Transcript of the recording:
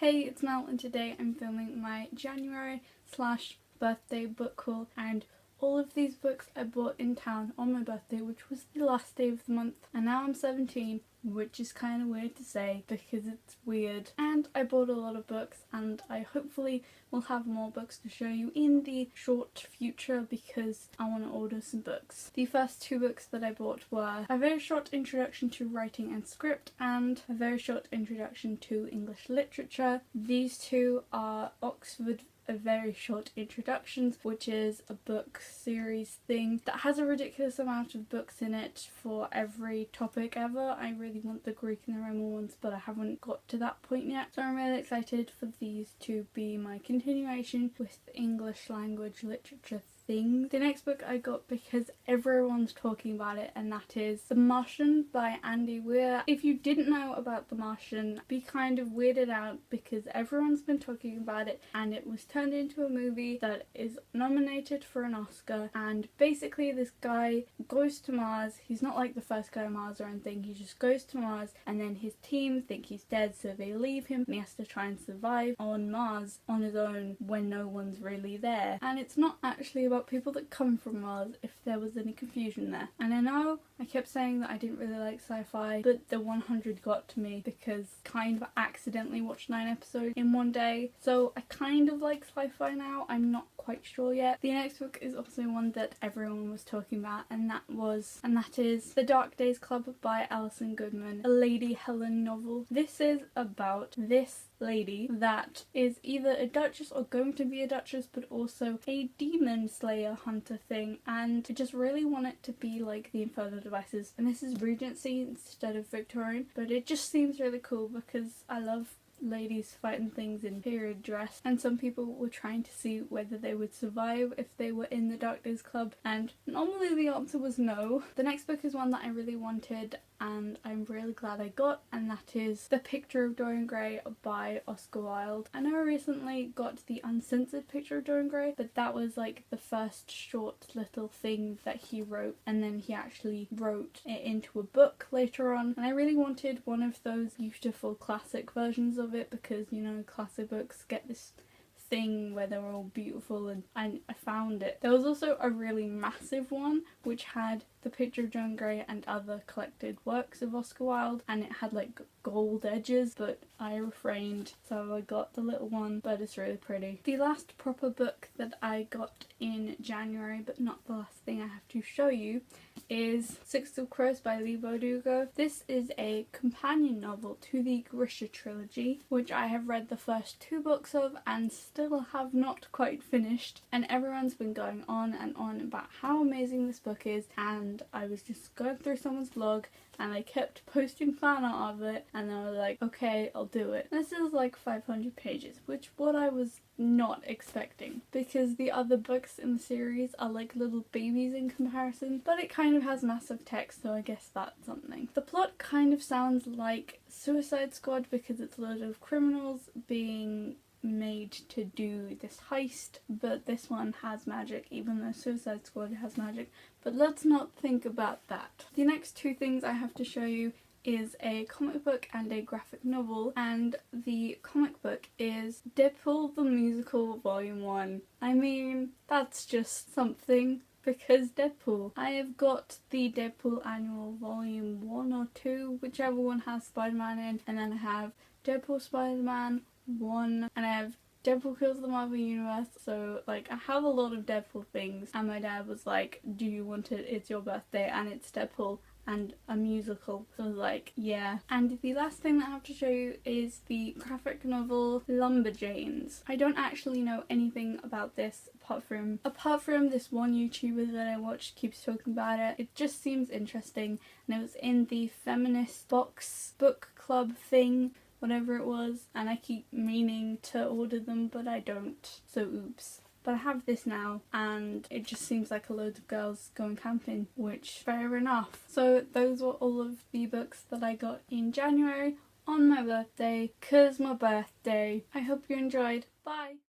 Hey, it's Mel and today I'm filming my January/birthday book haul, and all of these books I bought in town on my birthday, which was the last day of the month, and now I'm 17, which is kind of weird to say because it's weird. And I bought a lot of books and I hopefully will have more books to show you in the short future because I want to order some books. The first two books that I bought were A Very Short Introduction to Writing and Script and A Very Short Introduction to English Literature. These two are Oxford A Very Short Introductions, which is a book series thing that has a ridiculous amount of books in it for every topic ever. I really want the Greek and the Roman ones, but I haven't got to that point yet. So I'm really excited for these to be my continuation with English language literature things. The next book I got because everyone's talking about it, and that is The Martian by Andy Weir. If you didn't know about The Martian, be kind of weirded out because everyone's been talking about it, and it was turned into a movie that is nominated for an Oscar. And basically this guy goes to Mars. He's not like the first guy on Mars or anything, he just goes to Mars, and then his team think he's dead, so they leave him and he has to try and survive on Mars on his own when no one's really there. And it's not actually about people that come from Mars, if there was any confusion there. And I know I kept saying that I didn't really like sci-fi, but the 100 got to me because I kind of accidentally watched 9 episodes in one day, so I kind of like sci-fi now. I'm not quite sure yet. The next book is also one that everyone was talking about, and that is The Dark Days Club by Alison Goodman, a Lady Helen novel. This is about this lady that is either a duchess or going to be a duchess, but also a demon slayer hunter thing, and I just really want it to be like the Infernal Devices, and this is Regency instead of Victorian, but it just seems really cool because I love ladies fighting things in period dress, and some people were trying to see whether they would survive if they were in the Dark Days Club, and normally the answer was no. The next book is one that I really wanted and I'm really glad I got, and that is The Picture of Dorian Gray by Oscar Wilde. I know I recently got the uncensored Picture of Dorian Gray, but that was like the first short little thing that he wrote, and then he actually wrote it into a book later on, and I really wanted one of those beautiful classic versions of it because, you know, classic books get this thing where they're all beautiful, and I found it. There was also a really massive one which had The Picture of Dorian Gray and other collected works of Oscar Wilde, and it had like gold edges, but I refrained, so I got the little one, but it's really pretty. The last proper book that I got in January, but not the last thing I have to show you, is Six of Crows by Leigh Bardugo. This is a companion novel to the Grisha trilogy, which I have read the first 2 books of and still have not quite finished, and everyone's been going on and on about how amazing this book is, and I was just going through someone's blog and I kept posting fan art of it, and I was like, okay, I'll do it. This is like 500 pages, which what I was not expecting, because the other books in the series are like little babies in comparison, but it kind of has massive text, so I guess that's something. The plot kind of sounds like Suicide Squad because it's a lot of criminals being made to do this heist, but this one has magic, even though Suicide Squad has magic, but let's not think about that. The next 2 things I have to show you is a comic book and a graphic novel, and the comic book is Deadpool the Musical Volume 1. I mean, that's just something, because Deadpool. I have got the Deadpool Annual Volume 1 or 2, whichever one has Spider-Man in, and then I have Deadpool Spider-Man 1, and I have Deadpool Kills the Marvel Universe, so like I have a lot of Deadpool things, and my dad was like, do you want it, it's your birthday and it's Deadpool and a musical, so I was like, yeah. And the last thing that I have to show you is the graphic novel Lumberjanes. I don't actually know anything about this apart from this one YouTuber that I watched keeps talking about it. It just seems interesting, and it was in the Feminist Box book club thing, whatever it was, and I keep meaning to order them but I don't, so oops. But I have this now, and it just seems like a load of girls going camping, which fair enough. So those were all of the books that I got in January on my birthday, 'cause my birthday. I hope you enjoyed. Bye!